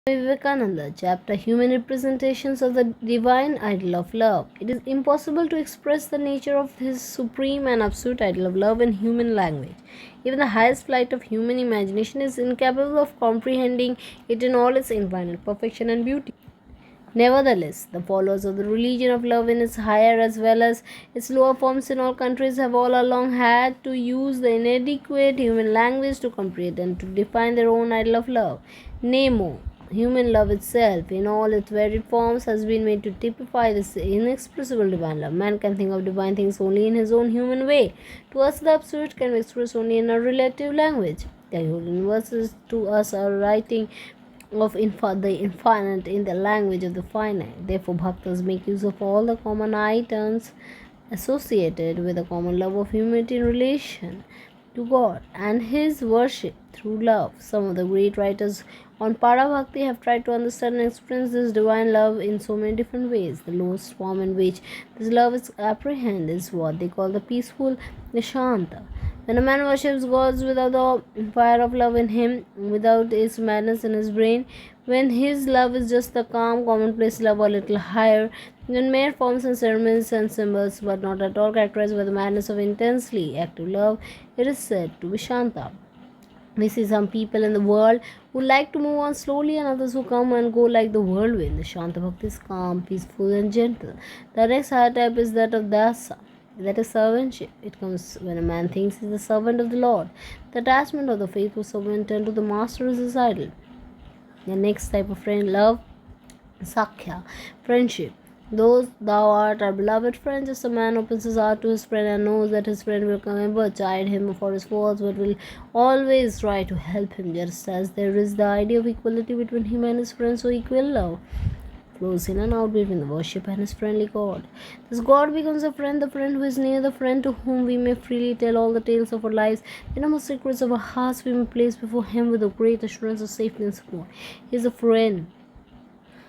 Vivekananda, chapter Human Representations of the Divine Ideal of Love. It is impossible to express the nature of this supreme and absolute ideal of love in human language. Even the highest flight of human imagination is incapable of comprehending it in all its infinite perfection and beauty. Nevertheless, the followers of the religion of love in its higher as well as its lower forms in all countries have all along had to use the inadequate human language to comprehend and to define their own ideal of love. Nay, more, human love itself, in all its varied forms, has been made to typify this inexpressible divine love. Man can think of divine things only in his own human way. To us, the absolute can be expressed only in a relative language. The whole universe is to us a writing of the infinite in the language of the finite. Therefore, bhaktas make use of all the common items associated with a common love of humanity in relation to God and His worship through love. Some of the great writers on Parabhakti have tried to understand and experience this divine love in so many different ways. The lowest form in which this love is apprehended is what they call the peaceful Nishanta. When a man worships God without the fire of love in him, without his madness in his brain, when his love is just the calm, commonplace love a little higher than mere forms and ceremonies and symbols, but not at all characterized by the madness of intensely active love, it is said to be Shanta. We see some people in the world who like to move on slowly and others who come and go like the whirlwind. The Shanta Bhakti is calm, peaceful and gentle. The next higher type is that of Dasa. That is servantship. It comes when a man thinks he is the servant of the Lord. The attachment of the faithful servant unto the master is his idol. The next type of friend, love, Sakhya, friendship. Though thou art our beloved friend, just a man opens his heart to his friend and knows that his friend will never chide him for his faults, but will always try to help him, just as there is the idea of equality between him and his friend, so equal love flows in and out between the worship and his friendly God. Thus God becomes a friend, the friend who is near, the friend to whom we may freely tell all the tales of our lives, the innermost secrets of our hearts we may place before him with a great assurance of safety and support. He is a friend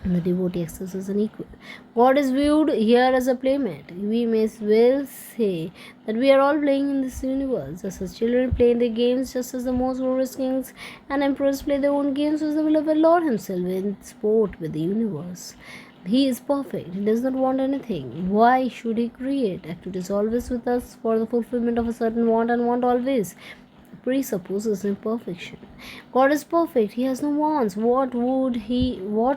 the devotee acts as an equal. God is viewed here as a playmate. We may well say that we are all playing in this universe. Just as children play their games, just as the most glorious kings and emperors play their own games, was the beloved Lord himself in sport with the universe. He is perfect. He does not want anything. Why should he create? Activity is always with us for the fulfillment of a certain want, and want always presupposes imperfection. God is perfect. He has no wants. What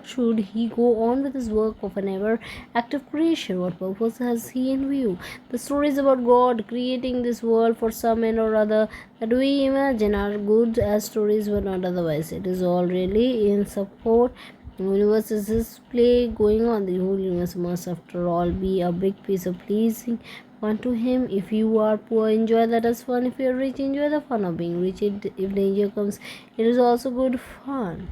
should he go on with his work of an ever active creation? What purpose has he in view? The stories about God creating this world for some end or other that we imagine are good as stories but not otherwise. It is all really in support. The universe is this play going on. The whole universe must after all be a big piece of pleasing fun to him. If you are poor, enjoy that as fun. If you are rich, enjoy the fun of being rich. If danger comes, it is also good fun.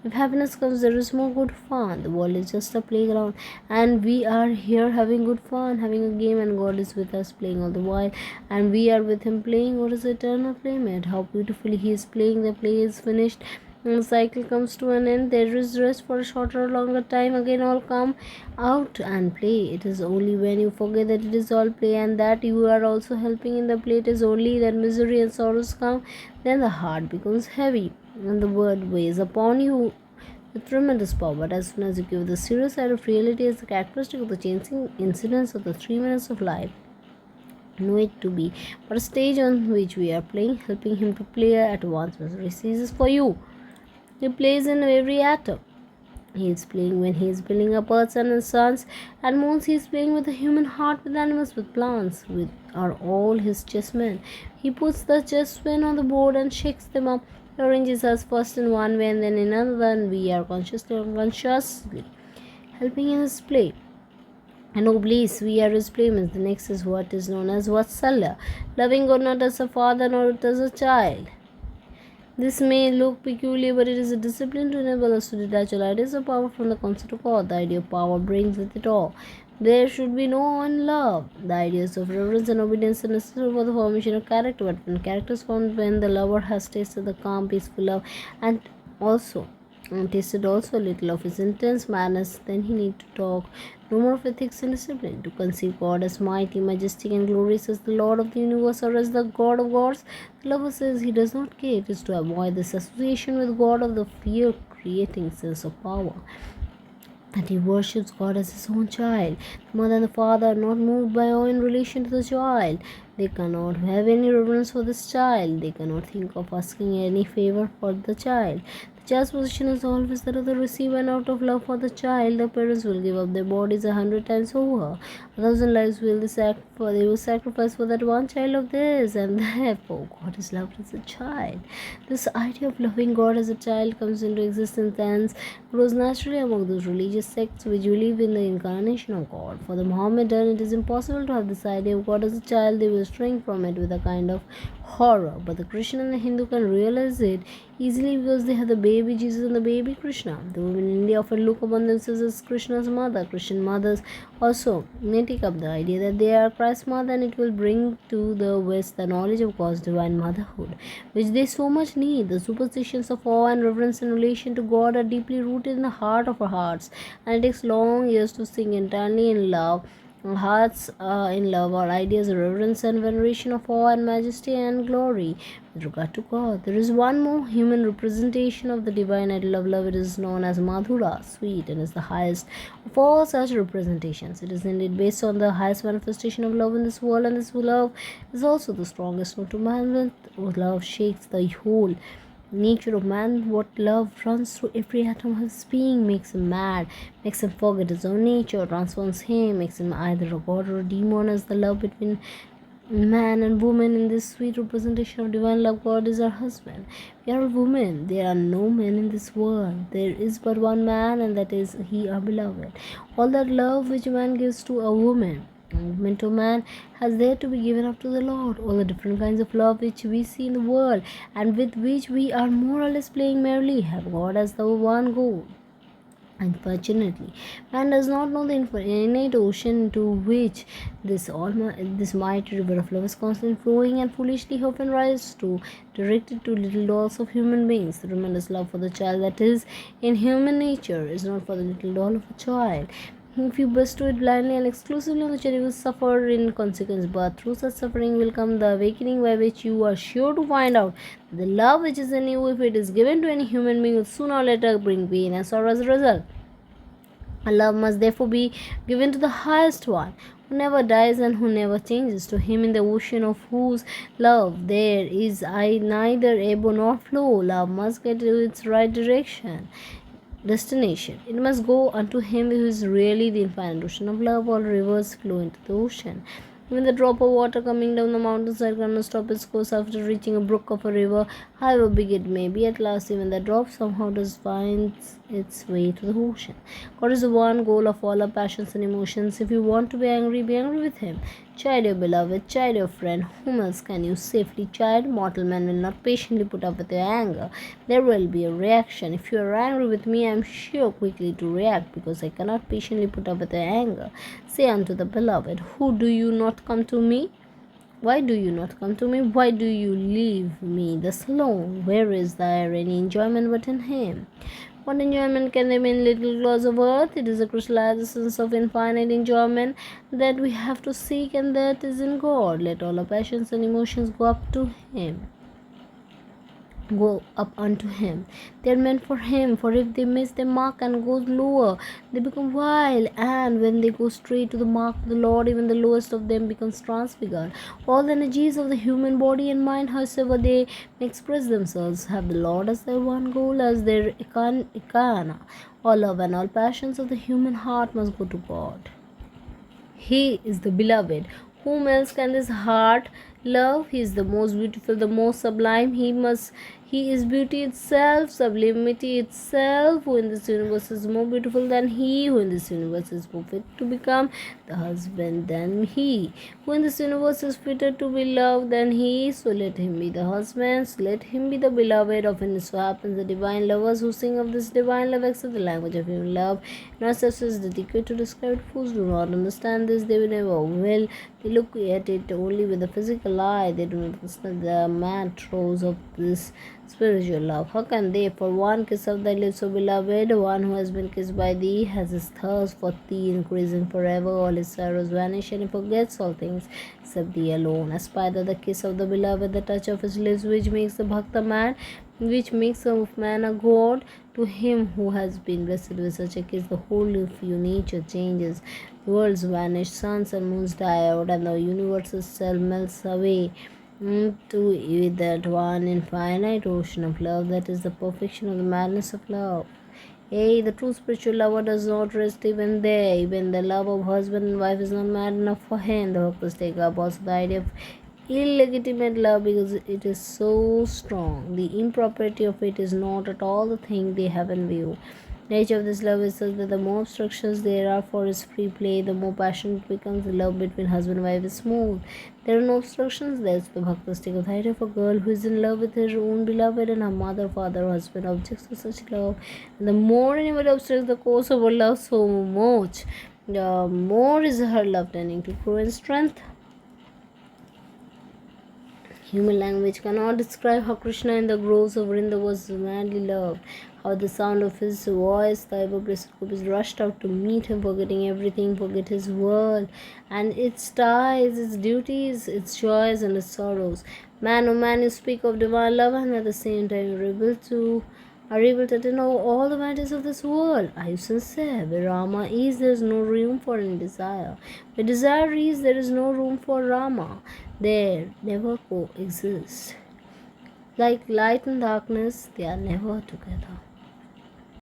If happiness comes, there is more good fun. The world is just a playground, and we are here having good fun, having a game, and God is with us playing all the while, and we are with him playing. What is eternal playmate? How beautifully he is playing. The play is finished. When the cycle comes to an end, there is rest for a shorter or longer time. Again, all come out and play. It is only when you forget that it is all play and that you are also helping in the play, it is only that misery and sorrows come. Then the heart becomes heavy and the word weighs upon you with tremendous power. But as soon as you give the serious side of reality as the characteristic of the changing incidents of the 3 minutes of life, know it to be but a stage on which we are playing, helping him to play at once. Misery ceases for you. He plays in every atom. He is playing when he is building up earths and suns and moons. He is playing with the human heart, with animals, with plants, with are all his chessmen. He puts the chessmen on the board and shakes them up. He arranges us first in one way and then in another, and we are consciously or unconsciously helping in his play. And oh please, we are his playmates. The next is what is known as Vatsalya, loving God not as a father nor as a child. This may look peculiar, but it is a discipline to enable us to detach all ideas of power from the concept of God. The idea of power brings with it all. There should be no one love. The ideas of reverence and obedience are necessary for the formation of character, but when character is formed when the lover has tasted the calm, peaceful love and tasted also a little of his intense madness, then he need to talk no more of ethics and discipline. To conceive God as mighty, majestic, and glorious as the Lord of the universe or as the God of gods, the lover says he does not care. It is to avoid this association with God of the fear creating sense of power, that he worships God as his own child. The mother and the father are not moved by awe in relation to the child. They cannot have any reverence for this child. They cannot think of asking any favor for the child. The child's position is always that of the receiver, and out of love for the child, the parents will give up their bodies 100 times over. 1,000 lives they will sacrifice for that one child of theirs, and therefore God is loved as a child. This idea of loving God as a child comes into existence and grows naturally among those religious sects which believe in the incarnation of God. For the Mohammedan, it is impossible to have this idea of God as a child. They will shrink from it with a kind of horror. But the Christian and the Hindu can realize it easily because they have the baby Jesus and the baby Krishna. The women in India often look upon themselves as Krishna's mother. Christian mothers also may take up the idea that they are Christ's mother, and it will bring to the West the knowledge of God's divine motherhood, which they so much need. The superstitions of awe and reverence in relation to God are deeply rooted in the heart of our hearts, and it takes long years to sink entirely in love. Our hearts in love, our ideas of reverence and veneration of awe and majesty and glory with regard to God. There is one more human representation of the divine idol of love. It is known as Madhura, sweet, and is the highest of all such representations. It is indeed based on the highest manifestation of love in this world, and this love is also the strongest known to man. Love shakes the whole nature of man. What love runs through every atom of his being, makes him mad, makes him forget his own nature, transforms him, makes him either a god or a demon. As the love between man and woman in this sweet representation of divine love, God is our husband. We are a woman. There are no men in this world. There is but one man, and that is he, our beloved. All that love which man gives to a woman to man has there to be given up to the Lord. All the different kinds of love which we see in the world and with which we are more or less playing merrily have God as the one goal. Unfortunately, man does not know the infinite ocean to which this mighty river of love is constantly flowing, and foolishly often rises to, directed to little dolls of human beings. The tremendous love for the child that is in human nature is not for the little doll of a child. If you bestow it blindly and exclusively on the child, you will suffer in consequence. But through such suffering will come the awakening by which you are sure to find out that the love which is in you, if it is given to any human being, will sooner or later bring pain and sorrow as a result. A love must therefore be given to the highest one, who never dies and who never changes. To him, in the ocean of whose love there is neither ebb nor flow, love must get to its right destination. It must go unto him who is really the infinite ocean of love. All rivers flow into the ocean. Even the drop of water coming down the mountainside cannot stop its course after reaching a brook of a river, however big it may be. At last, even the drop somehow does find its way to the ocean. God is the one goal of all our passions and emotions. If you want to be angry with him. Chide your beloved, chide your friend. Whom else can you safely chide? Mortal man will not patiently put up with your anger. There will be a reaction. If you are angry with me, I am sure quickly to react, because I cannot patiently put up with your anger. Say unto the beloved, who do you not come to me? Why do you not come to me? Why do you leave me thus alone? Where is there any enjoyment but in him? What enjoyment can there be in little clouds of earth? It is a crystallized essence of infinite enjoyment that we have to seek, and that is in God. Let all our passions and emotions go up unto him. They are meant for him, for if they miss the mark and go lower, they become wild, and when they go straight to the mark of the Lord, even the lowest of them becomes transfigured. All the energies of the human body and mind, however they may express themselves, have the Lord as their one goal, as their ikana. All love and all passions of the human heart must go to God. He is the beloved. Whom else can this heart love? He is the most beautiful, the most sublime. He is beauty itself, sublimity itself. Who in this universe is more beautiful than he? Who in this universe is more fit to become the husband than he? Who in this universe is fitter to be loved than he? So let him be the husband, so let him be the beloved of him. So happens the divine lovers who sing of this divine love accept the language of human love. Not such as dedicated to describe it. Fools do not understand this, they will never will. They look at it only with the physical eye. They do not understand the mad throes of this spiritual love. How can they? For one kiss of thy lips, O beloved, one who has been kissed by thee has his thirst for thee increasing forever. All his sorrows vanish, and he forgets all things except thee alone. Aspire the kiss of the beloved, the touch of his lips which makes the bhakta mad, which makes of man a god. To him who has been blessed with such a kiss, the whole of your nature changes. The worlds vanish, suns and moons die out, and the universe's self melts away into that one infinite ocean of love. That is the perfection of the madness of love. Hey, the true spiritual lover does not rest even there. Even the love of husband and wife is not mad enough for him. The Bhaktas take up also the idea of illegitimate love because it is so strong. The impropriety of it is not at all the thing they have in view. Nature of this love is such that the more obstructions there are for its free play, the more passionate it becomes. The love between husband and wife is smooth. There are no obstructions. That's the Bhaktas take of the idea of a girl who is in love with her own beloved and her mother, father, husband, objects of such love. And the more anybody obstructs the course of her love so much, the more is her love tending to grow in strength. Human language cannot describe how Krishna in the groves of Vrinda was madly loved, how the sound of his voice, the ever-blessed gopis rushed out to meet him, forgetting everything, forget his world, and its ties, its duties, its joys, and its sorrows. Man, oh man, you speak of divine love, and at the same time are able to know all the matters of this world. Are you sincere? Where Rama is, there is no room for any desire. Where desire is, there is no room for Rama. They never coexist. Like light and darkness, they are never together.